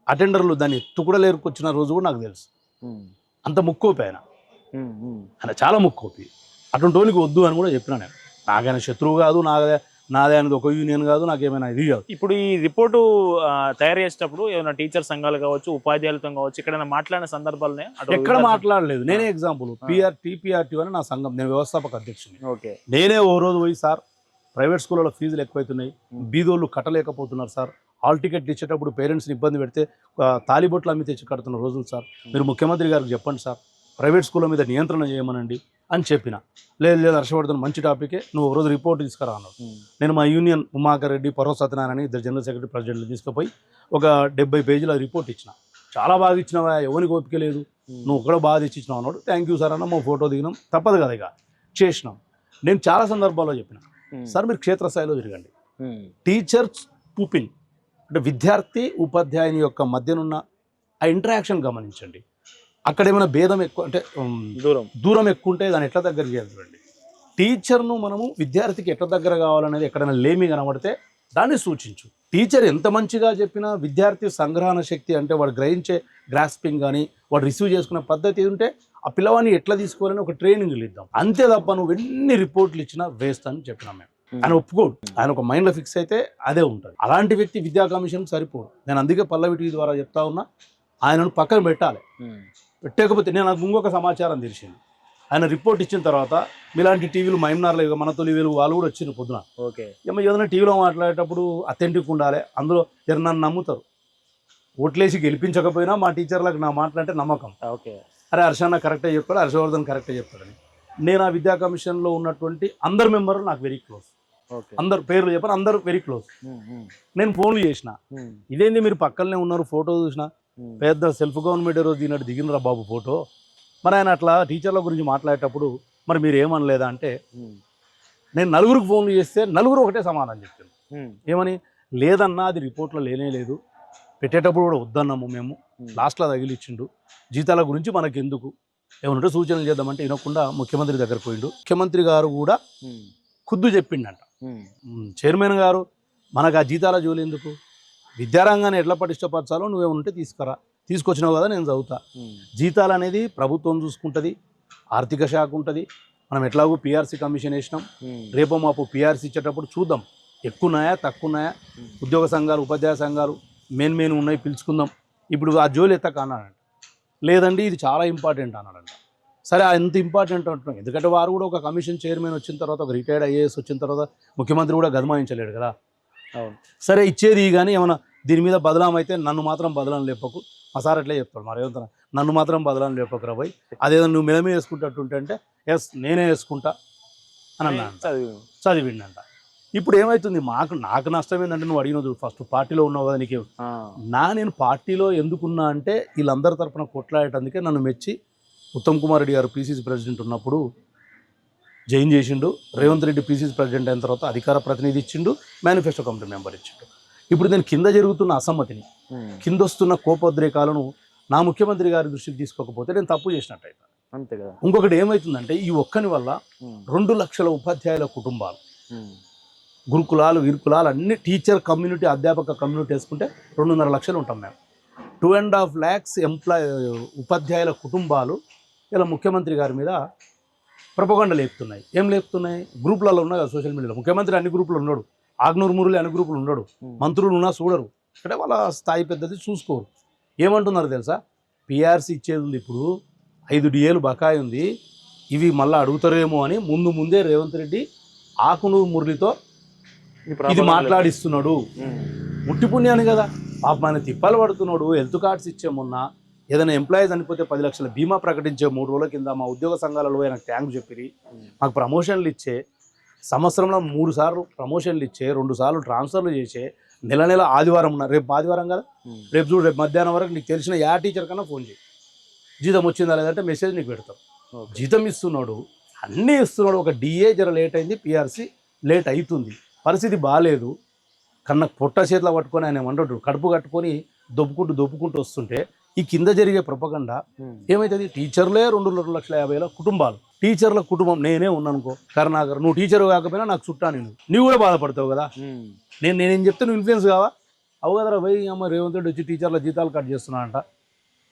అటెండర్లు దాన్ని ఎత్తు కూడా లేరుకొచ్చిన రోజు కూడా నాకు తెలుసు. అంత ముక్కోపి ఆయన చాలా ముక్కోపి. అటువంటి వాళ్ళకి వద్దు అని కూడా చెప్పిన నేను. నాకైనా శత్రువు కాదు, నాదే అనేది ఒక యూనియన్ కాదు, నాకేమైనా ఇది కాదు. ఇప్పుడు ఈ రిపోర్టు తయారు చేసేటప్పుడు ఏమైనా టీచర్ సంఘాలు కావచ్చు, ఉపాధ్యాయులతో కావచ్చు, ఇక్కడ మాట్లాడిన సందర్భాలనే ఎక్కడ మాట్లాడలేదు. నేనే ఎగ్జాంపుల్, టీపీఆర్టీ అని నా సంఘం, నేను వ్యవస్థాపక అధ్యక్షుని. ఓకే, నేనే ఓ రోజు పోయి, సార్ ప్రైవేట్ స్కూళ్ళలో ఫీజులు ఎక్కువైతున్నాయి, బీదోళ్ళు కట్టలేకపోతున్నారు సార్, హాల్ టికెట్లు ఇచ్చేటప్పుడు పేరెంట్స్ని ఇబ్బంది పెడితే తాలిబొట్లు అమ్మి తెచ్చి కడుతున్న రోజులు సార్, మీరు ముఖ్యమంత్రి గారికి చెప్పండి సార్, ప్రైవేట్ స్కూళ్ళ మీద నియంత్రణ చేయమనండి అని చెప్పిన. లేదు హర్షవర్ధన్ మంచి టాపికే, నువ్వు ఒక రోజు రిపోర్ట్ తీసుకురా అన్నాడు. నేను మా యూనియన్ ఉమాకర్ రెడ్డి, పరో సత్యనారాయణ ఇద్దరు జనరల్ సెక్రటరీ ప్రెసిడెంట్లు తీసుకుపోయి ఒక 70 పేజీల రిపోర్ట్ ఇచ్చిన. చాలా బాగా ఇచ్చినావా, ఎవరికి ఓపిక లేదు, నువ్వు కూడా బాగా తెచ్చి ఇచ్చినావు అన్నాడు. థ్యాంక్ యూ సార్ అన్న, మా ఫోటో దిగినాం, తప్పదు కదా ఇక చేసినాం. నేను చాలా సందర్భాల్లో చెప్పిన, సార్ మీరు క్షేత్రస్థాయిలో తిరగండి, టీచర్ పూపిల్ అంటే విద్యార్థి ఉపాధ్యాయుని యొక్క మధ్యనున్న ఆ ఇంటరాక్షన్ గమనించండి. అక్కడ ఏమైనా భేదం ఎక్కువ అంటే దూరం ఎక్కువ ఉంటే దాన్ని ఎట్లా దగ్గర చేయాలండి. టీచర్ను మనము విద్యార్థికి ఎట్లా దగ్గర కావాలనేది ఎక్కడైనా లేమి కనబడితే దాన్ని సూచించు. టీచర్ ఎంత మంచిగా చెప్పినా విద్యార్థి సంగ్రహణ శక్తి అంటే వాడు గ్రహించే గ్రాస్పింగ్ కానీ వాడు రిసీవ్ చేసుకునే పద్ధతి ఉంటే ఆ పిల్లవాడిని ఎట్లా తీసుకోవాలని ఒక ట్రైనింగ్లు ఇద్దాం. అంతే తప్ప నువ్వు ఎన్ని రిపోర్ట్లు ఇచ్చినా వేస్ట్ అని చెప్పినాం మేము. ఆయన ఒప్పుకోడు, ఆయన ఒక మైండ్లో ఫిక్స్ అయితే అదే ఉంటుంది. అలాంటి వ్యక్తి విద్యా కమిషన్ సరిపోడు. నేను అందుకే పల్లవి టీవీ ద్వారా చెప్తా ఉన్నా, ఆయనను పక్కన పెట్టాలి. పెట్టకపోతే నేను నాకు ఇంకొక సమాచారం తెలిసింది, ఆయన రిపోర్ట్ ఇచ్చిన తర్వాత మీలాంటి టీవీలు మైమ్నార్లు మన తొలి వేలు వాళ్ళు కూడా వచ్చిన పొద్దున. ఓకే, ఏదైనా టీవీలో మాట్లాడేటప్పుడు అథెంటిక్ ఉండాలి, అందులో నన్ను నమ్ముతారు. ఓట్లేసి గెలిపించకపోయినా మా టీచర్లకు నా మాట్లాడితే నమ్మకం. ఓకే, అరే హర్షన్న కరెక్టే చెప్తాడు, హర్షవర్ధన్ కరెక్టే చెప్తాడని. నేను ఆ విద్యా కమిషన్లో ఉన్నటువంటి అందరు మెంబర్లు నాకు వెరీ క్లోజ్. అందరు పేర్లు చెప్పాను, అందరు వెరీ క్లోజ్. నేను ఫోన్లు చేసిన, ఇదేంది మీరు పక్కనే ఉన్నారు, ఫోటో చూసిన, పెద్ద సెల్ఫ్ గవర్నమెంట్ రోజు దిగినట్టు దిగినరా బాబు ఫోటో. మరి ఆయన అట్లా టీచర్ల గురించి మాట్లాడేటప్పుడు మరి మీరు ఏమనలేదా అంటే, నేను 4 ఫోన్లు చేస్తే 4 ఒకటే సమాధానం చెప్పాను. ఏమని, లేదన్నా అది రిపోర్ట్లో లేదు, పెట్టేటప్పుడు కూడా వద్దన్నాము మేము, లాస్ట్లో తగిలిచ్చిండు, జీతాల గురించి మనకెందుకు, ఏమన్నా సూచనలు చేద్దామంటే వినకుండా ముఖ్యమంత్రి దగ్గర పోయిండు. ముఖ్యమంత్రి గారు కూడా ఖుద్దు చెప్పిండంట, చైర్మన్ గారు మనకు ఆ జీతాల జోలి ఎందుకు, విద్యారంగాన్ని ఎట్లా పటిష్టపరచాలో నువ్వేమంటే తీసుకొచ్చినావు కదా, నేను చదువుతా. జీతాలు అనేది ప్రభుత్వం చూసుకుంటుంది, ఆర్థిక శాఖ ఉంటుంది. మనం ఎట్లాగో పిఆర్సీ కమిషన్ వేసినాం, రేపో మాపు పిఆర్సీ ఇచ్చేటప్పుడు చూద్దాం ఎక్కువ ఉన్నాయా తక్కువ ఉన్నాయా. ఉద్యోగ సంఘాలు ఉపాధ్యాయ సంఘాలు మెయిన్ ఉన్నాయి పిలుచుకుందాం ఇప్పుడు ఆ జోలు ఎత్తక అన్నాడంట. లేదండి ఇది చాలా ఇంపార్టెంట్ అన్నాడంట. సరే అంత ఇంపార్టెంట్ అంటున్నాం ఎందుకంటే వారు కూడా ఒక కమిషన్ చైర్మన్ వచ్చిన తర్వాత ఒక రిటైర్డ్ ఐఏఎస్ వచ్చిన తర్వాత ముఖ్యమంత్రి కూడా గదమాయించలేడు కదా. అవును. సరే ఇచ్చేది కానీ ఏమైనా దీని మీద బదలాం అయితే నన్ను మాత్రం బదలాం లేపకు. మా సార్ అట్లే చెప్తాడు మరి ఏమంటున్నా నన్ను మాత్రం బదలాం లేపకురా పోయి అదేదో నువ్వు మిలమే వేసుకుంటట్టుంటే అంటే ఎస్ నేనే వేసుకుంటా అని అన్నా చదివిండంట. ఇప్పుడు ఏమవుతుంది నాకు నష్టం ఏంటంటే నువ్వు అడిగిన ఫస్ట్ పార్టీలో ఉన్నావు కదా నీకే నేను పార్టీలో ఎందుకున్నా అంటే వీళ్ళందరి తరఫున కొట్లాడేటందుకే నన్ను మెచ్చి ఉత్తమ్ కుమార్ రెడ్డి గారు పీసీసీ ప్రెసిడెంట్ ఉన్నప్పుడు జాయిన్ చేసిండు. రేవంత్ రెడ్డి పీసీసీ ప్రెసిడెంట్ అయిన తర్వాత అధికార ప్రతినిధి ఇచ్చిండు, మేనిఫెస్టో కమిటీ మెంబర్ ఇచ్చిండు. ఇప్పుడు నేను కింద జరుగుతున్న అసమ్మతిని కింద వస్తున్న కోపోద్రేకాలను నా ముఖ్యమంత్రి గారి దృష్టికి తీసుకోకపోతే నేను తప్పు చేసినట్టయితే అంతే కదా. ఇంకొకటి ఏమవుతుందంటే ఈ ఒక్కని వల్ల 2 లక్షల ఉపాధ్యాయుల కుటుంబాలు గురుకులాలు విరుకులాలు అన్ని టీచర్ కమ్యూనిటీ అధ్యాపక కమ్యూనిటీ వేసుకుంటే 2.5 లక్షలు ఉంటాం మేము. 2.5 lakhs ఉపాధ్యాయుల కుటుంబాలు ఇలా ముఖ్యమంత్రి గారి మీద ప్రపోగండ లేపుతున్నాయి. ఏం లేపుతున్నాయి? గ్రూపులలో ఉన్నాయి కదా సోషల్ మీడియాలో. ముఖ్యమంత్రి అన్ని గ్రూపులు ఉన్నాడు, ఆగ్నూరు మురళి అన్ని గ్రూపులు ఉన్నాడు, మంత్రులు ఉన్నా చూడరు, అంటే వాళ్ళ స్థాయి పెద్దది చూసుకోరు. ఏమంటున్నారు తెలుసా? పిఆర్సీ ఇచ్చేది ఉంది, ఇప్పుడు 5 DAలు బకాయి ఉంది, ఇవి మళ్ళీ అడుగుతారేమో అని ముందే రేవంత్ రెడ్డి ఆకునూరు మురళితో ఇది మాట్లాడిస్తున్నాడు. ముట్టి పుణ్యాన్ని కదా పాపం ఆయన తిప్పాలు పడుతున్నాడు. హెల్త్ కార్డ్స్ ఇచ్చే మొన్న ఏదైనా ఎంప్లాయీస్ అనిపోతే 10 లక్షల బీమా ప్రకటించే 3 రోజుల కింద మా ఉద్యోగ సంఘాలలో ఆయనకు ట్యాంక్ చెప్పిరి, మాకు ప్రమోషన్లు ఇచ్చే, సంవత్సరంలో 3 సార్లు ప్రమోషన్లు ఇచ్చే, 2 సార్లు ట్రాన్స్ఫర్లు చేసే, నెల ఆదివారం ఉన్నారు, రేపు ఆదివారం కదా, రేపు చూడు రేపు మధ్యాహ్నం వరకు నీకు తెలిసిన టీచర్ కన్నా ఫోన్ చేయి, జీతం వచ్చిందా లేదంటే మెసేజ్ నీకు పెడతాం. జీతం ఇస్తున్నాడు, అన్నీ ఇస్తున్నాడు. ఒక DA జర లేట్ అయింది, పిఆర్సీ లేట్ అవుతుంది, పరిస్థితి బాగాలేదు. కన్నా పొట్ట చేతిలో పట్టుకొని ఆయన ఏమంటాడు కడుపు కట్టుకొని దొప్పుకుంటూ వస్తుంటే ఈ కింద జరిగే ప్రపగండ ఏమవుతుంది? టీచర్లే 2,50,000 కుటుంబాలు, టీచర్ల కుటుంబం నేనే ఉన్నానుకో కరుణాకర్, నువ్వు టీచర్ కాకపోయినా నాకు చుట్టా నువ్వు కూడా బాధపడతావు కదా. నేనేం చెప్తే నువ్వు ఇన్ఫ్లుయెన్స్ కావా? అవు కదరా పోయి అమ్మ రేవంత్ రెడ్డి వచ్చి టీచర్ల జీతాలు కట్ చేస్తున్నాడంట,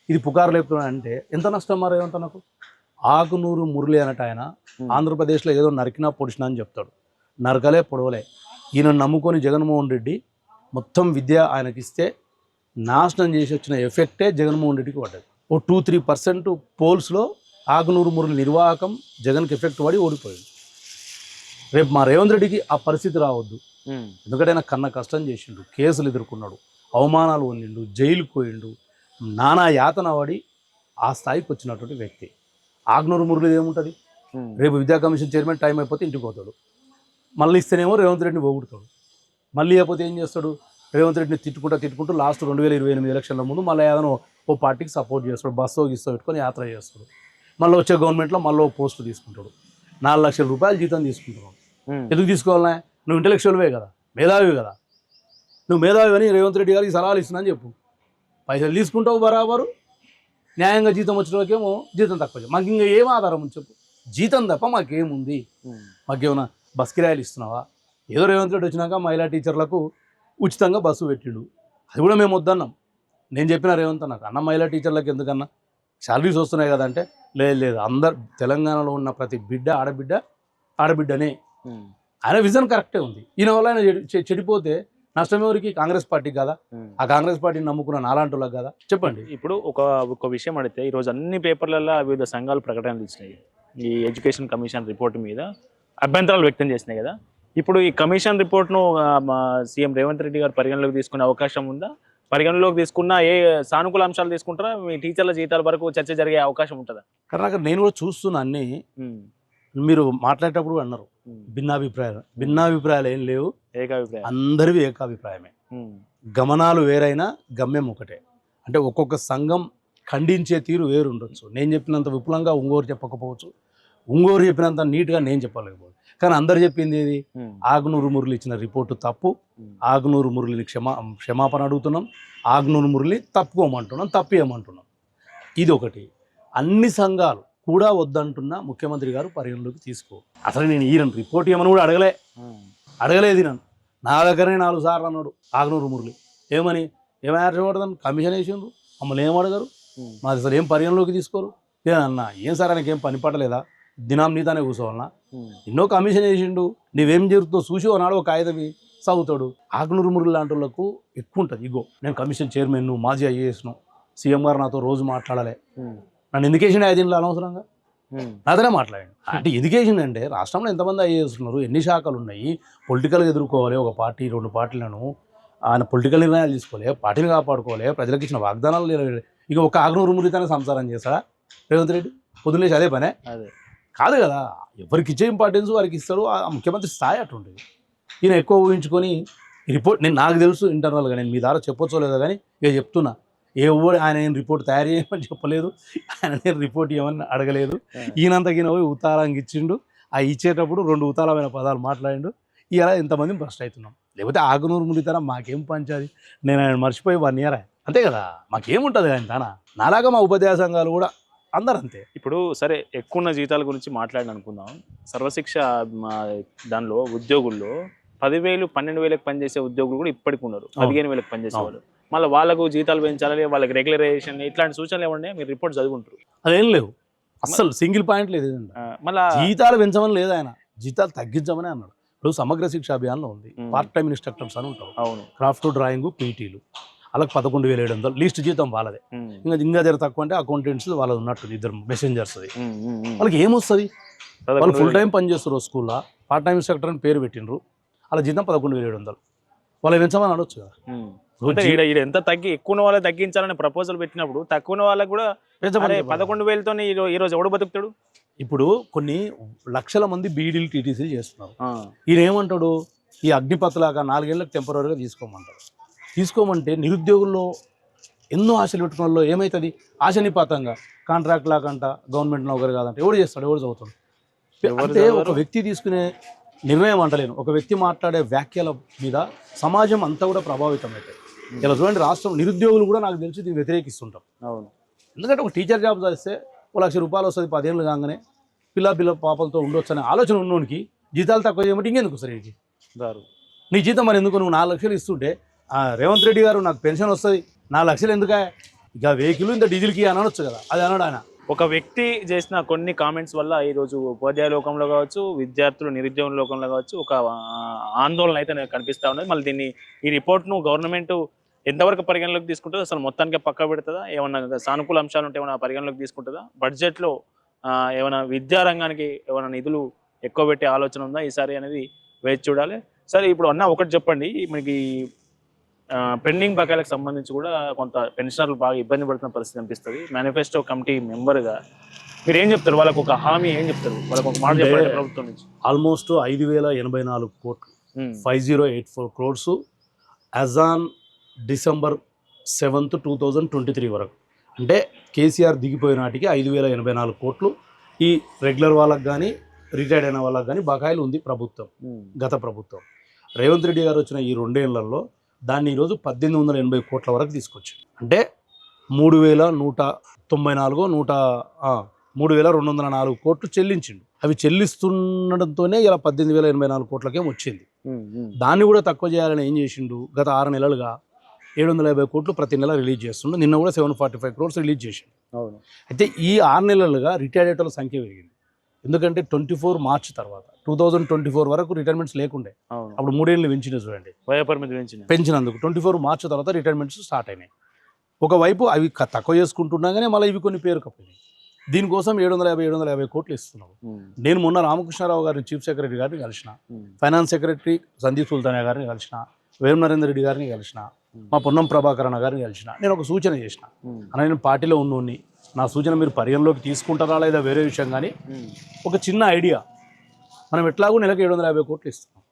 ఇది పుకారు లేపుతున్నా అంటే ఎంత నష్టం మా రేవంత్ నాకు. ఆకునూరు మురళి అనట ఆయన ఆంధ్రప్రదేశ్లో ఏదో నరికినా పొడిచినా అని చెప్తాడు. నరకలే పొడవలే. ఈయన నమ్ముకొని జగన్మోహన్ రెడ్డి మొత్తం విద్య ఆయనకిస్తే నాశనం చేసి వచ్చిన ఎఫెక్టే జగన్మోహన్ రెడ్డికి పడ్డది. ఓ 2-3% పోల్స్లో ఆకునూరు మురళి నిర్వాహకం జగన్కి ఎఫెక్ట్ పడి ఓడిపోయింది. రేపు మా రేవంత్ రెడ్డికి ఆ పరిస్థితి రావద్దు. ఎందుకంటే ఆయన కన్న కష్టం చేసిండు, కేసులు ఎదుర్కొన్నాడు, అవమానాలు పొందిండు, జైలుకు పోయిండు, నానా యాతన పడి ఆ స్థాయికి వచ్చినటువంటి వ్యక్తి. ఆకునూరు మురళి ఏముంటుంది? రేపు విద్యా కమిషన్ చైర్మన్ టైం అయిపోతే ఇంటికి పోతాడు, మళ్ళీ ఇస్తేనేమో రేవంత్ రెడ్డిని పోగొడతాడు, మళ్ళీ అయిపోతే ఏం చేస్తాడు? రేవంత్ రెడ్డిని తిట్టుకుంటూ లాస్ట్ 2028 ఎలక్షన్ల ముందు మళ్ళీ ఏదైనా ఓ పార్టీకి సపోర్ట్ చేస్తాడు, బస్సు గిస్తో పెట్టుకొని యాత్ర చేస్తాడు, మళ్ళీ వచ్చే గవర్నమెంట్లో మళ్ళీ ఓ పోస్టు తీసుకుంటాడు, 4 లక్షల రూపాయలు జీతం తీసుకుంటున్నాడు. ఎందుకు తీసుకోవాలన్నా? నువ్వు ఇంటెలెక్చువల్వే కదా, మేధావి కదా, నువ్వు మేధావి అని రేవంత్ రెడ్డి గారికి సలహాలు ఇస్తున్నా అని చెప్పు. పైసలు తీసుకుంటావు బరాబరు, న్యాయంగా జీతం వచ్చిన వాళ్ళకేమో జీతం తక్కువ. మాకు ఇంకా ఏం ఆధారం ఉంది చెప్పు? జీతం తప్ప మాకేముంది? మాకేమన్నా బస్ కిరాయిలు ఇస్తున్నావా? ఏదో రేవంత్ రెడ్డి వచ్చినాక మహిళా టీచర్లకు ఉచితంగా బస్సు పెట్టిండు, అది కూడా మేము వద్దన్నాం. నేను చెప్పిన రేవంత్ నాకు అన్న మహిళా టీచర్లకు ఎందుకన్నా శాలరీస్ వస్తున్నాయి కదా అంటే లేదు అందరు తెలంగాణలో ఉన్న ప్రతి బిడ్డ ఆడబిడ్డనే. ఆయన విజన్ కరెక్టే ఉంది. ఈయన వల్ల ఆయన చెడిపోతే నష్టం ఎవరికి? కాంగ్రెస్ పార్టీకి కదా. ఆ కాంగ్రెస్ పార్టీని నమ్ముకున్న నాలాంటి కదా. చెప్పండి. ఇప్పుడు ఒక విషయం అడిగితే ఈరోజు అన్ని పేపర్లలో వివిధ సంఘాలు ప్రకటనలు ఇచ్చినాయి, ఈ ఎడ్యుకేషన్ కమిషన్ రిపోర్ట్ మీద అభ్యంతరాలు వ్యక్తం చేసినాయి కదా. ఇప్పుడు ఈ కమిషన్ రిపోర్ట్ను సీఎం రేవంత్ రెడ్డి గారు పరిగణలోకి తీసుకునే అవకాశం ఉందా? పరిగణలోకి తీసుకున్న ఏ సానుకూల అంశాలు తీసుకుంటారా? మీ టీచర్ల జీతాల వరకు చర్చ జరిగే అవకాశం ఉంటుందా? కర్ణాకర్ నేను కూడా చూస్తున్నా అన్ని. మీరు మాట్లాడేటప్పుడు అన్నారు భిన్నాభిప్రాయాలు ఏం లేవు, ఏకాభిప్రాయం, అందరివి ఏకాభిప్రాయమే. గమనాలు వేరైనా గమ్యం ఒకటే. అంటే ఒక్కొక్క సంఘం ఖండించే తీరు వేరు ఉండొచ్చు. నేను చెప్పినంత విపులంగా ఇంకోరు చెప్పకపోవచ్చు, ఇంకోరు చెప్పినంత నీట్గా నేను చెప్పలేకపోవచ్చు. కానీ అందరు చెప్పింది ఏది? ఆకునూరు మురళి ఇచ్చిన రిపోర్టు తప్పు, ఆకునూరు మురళిని క్షమాపణ అడుగుతున్నాం, ఆకునూరు మురళి తప్పుకోమంటున్నాం, తప్పేయమంటున్నాం. ఇది ఒకటి. అన్ని సంఘాలు కూడా వద్దంటున్నా ముఖ్యమంత్రి గారు పరిగణలోకి తీసుకో. అసలు నేను ఈయన రిపోర్ట్ ఏమని కూడా అడగలేదు. నన్ను నా దగ్గరనే 4 సార్లు అన్నాడు ఆకునూరు మురళి. ఏమైనా చూడదని కమిషన్ వేసిండ్రు, మమ్మల్ని ఏం అడగరు, మాది అసలు ఏం పరిగణలోకి తీసుకోరు. అన్నా ఏం సార్ ఆయనకి ఏం పని పట్టలేదా? దినాం నీతానే కూర్చోవాలన్నా? ఎన్నో కమిషన్ వేసిండు, నువ్వేం జరుగుతుందో చూసి అన్నాడు. ఒక కాగితవి చదువుతాడు. ఆకునూరు మురుగు లాంటి వాళ్ళకు ఎక్కువ ఉంటుంది ఇగో. నేను కమిషన్ చైర్మన్, మాజీ ఐఏఎస్ను, సీఎం గారు నాతో రోజు మాట్లాడాలి, నన్ను ఎందుకేషన్ దీనిలో అనవసరంగా నాతోనే మాట్లాడండి అంటే. ఎడ్యుకేషన్ అంటే రాష్ట్రంలో ఎంతమంది ఐఏఎస్ ఉన్నారు, ఎన్ని శాఖలు ఉన్నాయి, పొలిటికల్గా ఎదుర్కోవాలి ఒక పార్టీ 2 పార్టీలను, ఆయన పొలిటికల్ నిర్ణయాలు తీసుకోవాలి, పార్టీని కాపాడుకోవాలి, ప్రజలకు ఇచ్చిన వాగ్దానాలు ఇక ఒక ఆగ్నూరు మురితోనే సంసారం చేస్తాడా రేవంత్ రెడ్డి? పొద్దున్నేసి అదే పనే కాదు కదా. ఎవరికి ఇచ్చే ఇంపార్టెన్స్ వారికి ఇస్తారు. ఆ ముఖ్యమంత్రి స్థాయి అటుంటుంది. ఈయన ఎక్కువ ఊహించుకొని రిపోర్ట్, నాకు తెలుసు ఇంటర్నల్గా, నేను మీ ద్వారా చెప్పొచ్చో లేదో కానీ ఇక చెప్తున్నా, ఆయన నేను రిపోర్ట్ తయారు చేయమని చెప్పలేదు, ఆయన నేను రిపోర్ట్ ఇవ్వమని అడగలేదు. ఈయనంతకిన పోయి ఉతారానికి ఇచ్చిండు. ఆ ఇచ్చేటప్పుడు 2 ఉతారమైన పదాలు మాట్లాడిండు. ఇలా ఎంతమంది భ్రష్ట్ అవుతున్నాం. లేకపోతే ఆకునూరు మురితనం మాకేం పంచాది, నేను ఆయన మర్చిపోయి 1 year అంతే కదా, మాకేముంటుంది ఆయన తానా. నాలాగా మా ఉపాధ్యాయ సంఘాలు కూడా అందరు అంతే. ఇప్పుడు సరే ఎక్కువ జీతాల గురించి మాట్లాడి అనుకుందాం. సర్వశిక్ష దానిలో ఉద్యోగుల్లో 10,000 12,000 పనిచేసే ఉద్యోగులు కూడా ఇప్పటికి ఉన్నారు. 15,000 పనిచేసేవాళ్ళు. మళ్ళీ వాళ్ళకు జీతాలు పెంచాలి, వాళ్ళకి రెగ్యులరైజేషన్ ఇట్లాంటి సూచనలు ఏమన్నా మీరు రిపోర్ట్ చదువుకుంటారు? అదేం లేవు అస్సలు. సింగిల్ పాయింట్ లేదు. మళ్ళీ జీతాలు పెంచమని లేదు, ఆయన జీతాలు తగ్గించమని అన్నాడు. ఇప్పుడు సమగ్ర శిక్ష అభియాన్లో ఉంది, పార్ట్ టైం ఇన్స్ట్రక్టర్స్ అని ఉంటారు. అవును, క్రాఫ్ట్, డ్రాయింగ్, పీటీలు, వాళ్ళకి 11,700 లీస్ట్ జీతం వాళ్ళదే. ఇంకా జర తక్కువ అంటే అకౌంటెంట్స్ వాళ్ళది ఉన్నట్టు 2 మెసెంజర్స్. వాళ్ళకి ఏమొస్తుంది? వాళ్ళు ఫుల్ టైం పనిచేస్తారు స్కూల్లో, పార్ట్ టైం ఇన్స్ట్రక్టర్ అని పేరు పెట్టినరు, వాళ్ళ జీతం 11,700. వాళ్ళు పెంచమని అనొచ్చు కదా. ఎంత తగ్గి ఎక్కువ వాళ్ళకి తగ్గించాలని ప్రపోజల్ పెట్టినప్పుడు తక్కువ వాళ్ళకి కూడా 11,000తో ఈ రోజు ఎవడు బతుకుతాడు? ఇప్పుడు కొన్ని లక్షల మంది బీడీలు, టీటీసీలు చేస్తున్నారు. ఈయన ఏమంటాడు, ఈ అగ్నిపత్లాగా 4 ఏళ్ళకి టెంపరీగా తీసుకోమంటారు. తీసుకోమంటే నిరుద్యోగుల్లో ఎన్నో ఆశలు పెట్టుకున్న వాళ్ళు ఏమవుతుంది, ఆశ నిపాతంగా కాంట్రాక్ట్ లాగంట, గవర్నమెంట్ నౌకరు కాదంటే ఎవడు చేస్తాడు, ఎవడు చదువుతాడు? అంటే ఒక వ్యక్తి తీసుకునే నిర్ణయం అంటలేను, ఒక వ్యక్తి మాట్లాడే వ్యాఖ్యల మీద సమాజం అంతా కూడా ప్రభావితం అవుతుంది. ఇలా చూడండి, రాష్ట్రం నిరుద్యోగులు కూడా నాకు తెలిసి దీన్ని వ్యతిరేకిస్తుంటాం. అవును, ఎందుకంటే ఒక టీచర్ జాబ్ చేస్తే 1,00,000 రూపాయలు వస్తుంది, 10 ఏళ్ళు కాగానే పిల్ల పాపలతో ఉండొచ్చు అనే ఆలోచన ఉన్నోనికి జీతాలు తక్కువ చేయమంటే ఇంకెందుకు సరే నీ జీతం మరి ఎందుకు? నువ్వు 4 లక్షలు ఇస్తుంటే రేవంత్ రెడ్డి గారు నాకు పెన్షన్ వస్తుంది 4 లక్షలు ఎందుకా, ఇక వెహికల్ ఇంత డీజిల్కి అని అనొచ్చు కదా, అది అన్నాడు ఆయన. ఒక వ్యక్తి చేసిన కొన్ని కామెంట్స్ వల్ల ఈరోజు ఉపాధ్యాయ లోకంలో కావచ్చు, విద్యార్థులు నిరుద్యోగ లోకంలో కావచ్చు ఒక ఆందోళన అయితే నాకు కనిపిస్తూ ఉన్నది. మళ్ళీ దీన్ని ఈ రిపోర్ట్ను గవర్నమెంట్ ఎంతవరకు పరిగణలోకి తీసుకుంటుందో, అసలు మొత్తానికి పక్క పెడుతుందా, ఏమన్నా సానుకూల అంశాలు ఉంటే ఏమైనా పరిగణలోకి తీసుకుంటుందా, బడ్జెట్లో ఏమైనా విద్యారంగానికి ఏమైనా నిధులు ఎక్కువ పెట్టే ఆలోచన ఉందా ఈసారి అనేది వేచి చూడాలి. సరే, ఇప్పుడు అన్న ఒకటి చెప్పండి, మనకి పెండింగ్ బకాయిలకు సంబంధించి కూడా కొంత పెన్షనర్లు బాగా ఇబ్బంది పడుతున్న పరిస్థితి అనిపిస్తుంది. మేనిఫెస్టో కమిటీ మెంబర్గా మీరు ఏం చెప్తారు? వాళ్ళకు ఒక హామీ ఏం చెప్తారు? వాళ్ళకు ఒక మాట చెప్పారు ప్రభుత్వం నుంచి. ఆల్మోస్ట్ 5,084 కోట్లు 5084 crores as on December 7th, 2023 వరకు. అంటే కేసీఆర్ దిగిపోయిన నాటికి 5,084 కోట్లు ఈ రెగ్యులర్ వాళ్ళకి కానీ, రిటైర్డ్ అయిన వాళ్ళకి కానీ బకాయిలు ఉంది ప్రభుత్వం, గత ప్రభుత్వం. రేవంత్ రెడ్డి గారు వచ్చిన ఈ 2 ఏళ్లలో దాన్ని ఈరోజు 1,880 కోట్ల వరకు తీసుకొచ్చింది. అంటే 3,204 కోట్లు చెల్లించిండు. అవి చెల్లిస్తుండడంతోనే ఇలా 18,084 కోట్లకేం వచ్చింది. దాన్ని కూడా తక్కువ చేయాలని ఏం చేసిండు, గత 6 నెలలుగా 750 కోట్లు ప్రతి నెల రిలీజ్ చేస్తుండు. నిన్న కూడా 745 crores రిలీజ్ చేసిండు. అయితే ఈ 6 నెలలుగా రిటైర్డ్ అయ్యేటోళ్ళ సంఖ్య పెరిగింది. ఎందుకంటే 24 మార్చి తర్వాత 2024 వరకు రిటైర్మెంట్స్ లేకుండే. అప్పుడు 3 ఏళ్ళు పెంచిన చూడండి, పెంచినందుకు 24 మార్చి తర్వాత రిటైర్మెంట్స్ స్టార్ట్ అయినాయి. ఒకవైపు అవి తక్కువ చేసుకుంటున్నాగానే మళ్ళీ ఇవి కొన్ని పేరు కప్పినాయి. దీనికోసం 750 కోట్లు ఇస్తున్నావు. నేను మొన్న రామకృష్ణారావు గారిని, చీఫ్ సెక్రటరీ గారిని కలిసిన, ఫైనాన్స్ సెక్రటరీ సందీప్ సుల్తానియా గారిని కలిసిన, వేం నరేందర్ రెడ్డి గారిని కలిసిన, మా పొన్నం ప్రభాకరణ గారిని కలిసిన. నేను ఒక సూచన చేసిన, అన్న నేను పార్టీలో ఉన్నోని, నా సూచన మీరు పరిగణలోకి తీసుకుంటారా లేదా వేరే విషయం, కానీ ఒక చిన్న ఐడియా, మనం ఎట్లాగో నెలకు 750 కోట్లు ఇస్తున్నాం.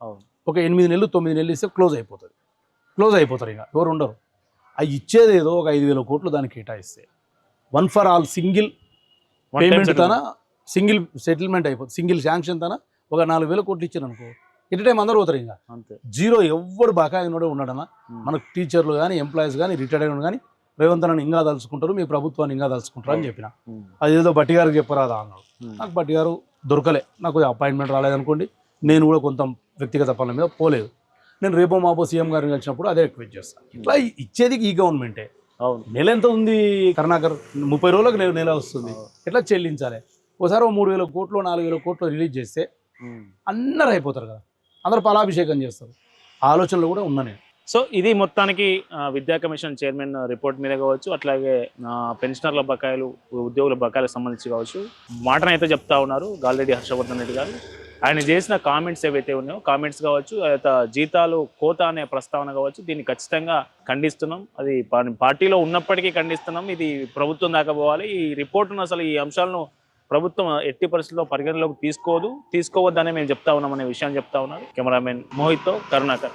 ఒక 8 నెలలు 9 నెలలు ఇస్తే క్లోజ్ అయిపోతారు, ఇక ఎవరు ఉండరు. అవి ఇచ్చేదేదో ఒక 5,000 కోట్లు దానికి కేటాయిస్తే 1 for all సింగిల్ పేమెంట్ తన సింగిల్ సెటిల్మెంట్ అయిపోతుంది, సింగిల్ శాంక్షన్ తన ఒక 4,000 కోట్లు ఇచ్చారు అనుకో, ఎట్ టైం అందరూ పోతారు. ఇంకా జీరో, ఎవ్వరు బకాయి ఉన్నాడన్నా, మనకు టీచర్లు కానీ, ఎంప్లాయీస్ కానీ, రిటైర్డ్ అయిన కానీ రేవంత్ అన్న ఇంకా తలుచుకుంటారు, మీ ప్రభుత్వాన్ని ఇంకా తలుచుకుంటారు అని చెప్పిన. అదేదో బట్టి గారికి చెప్పరాదా అన్నాడు. నాకు బట్టి గారు దొరకలే, నాకు అపాయింట్మెంట్ రాలేదనుకోండి, నేను కూడా కొంత వ్యక్తిగత పనుల మీద పోలేదు. నేను రేపో మాపో సీఎం గారిని కలిసినప్పుడు అదే రిక్వెస్ట్ చేస్తాను. ఇట్లా ఇచ్చేది ఈ గవర్నమెంటే. నెల ఎంత ఉంది కరుణాకర్, 30 రోజులకు నెల వస్తుంది, ఎట్లా చెల్లించాలి? ఒకసారి 3,000 కోట్లు 4,000 కోట్లు రిలీజ్ చేస్తే అందరూ అయిపోతారు కదా, అందరూ పాలాభిషేకం చేస్తారు. ఆలోచనలు కూడా ఉన్నా నేను. సో ఇది మొత్తానికి విద్యా కమిషన్ చైర్మన్ రిపోర్ట్ మీద కావచ్చు, అట్లాగే పెన్షనర్ల బకాయిలు, ఉద్యోగుల బకాయిలకు సంబంధించి కావచ్చు మాటనైతే చెప్తా ఉన్నారు గాలిరెడ్డి హర్షవర్ధన్ రెడ్డి గారు. ఆయన చేసిన కామెంట్స్ ఏవైతే ఉన్నాయో కామెంట్స్ కావచ్చు, జీతాలు కోత అనే ప్రస్తావన కావచ్చు, దీన్ని ఖచ్చితంగా ఖండిస్తున్నాం. అది పార్టీలో ఉన్నప్పటికీ ఖండిస్తున్నాం. ఇది ప్రభుత్వం దాకా పోవాలి. ఈ రిపోర్టును అసలు ఈ అంశాలను ప్రభుత్వం ఎట్టి పరిస్థితుల్లో పరిగణలోకి తీసుకోవద్దనే మేము చెప్తా ఉన్నాం అనే విషయాన్ని చెప్తా ఉన్నారు. కెమెరామెన్ మోహిత్తో కరుణాకర్.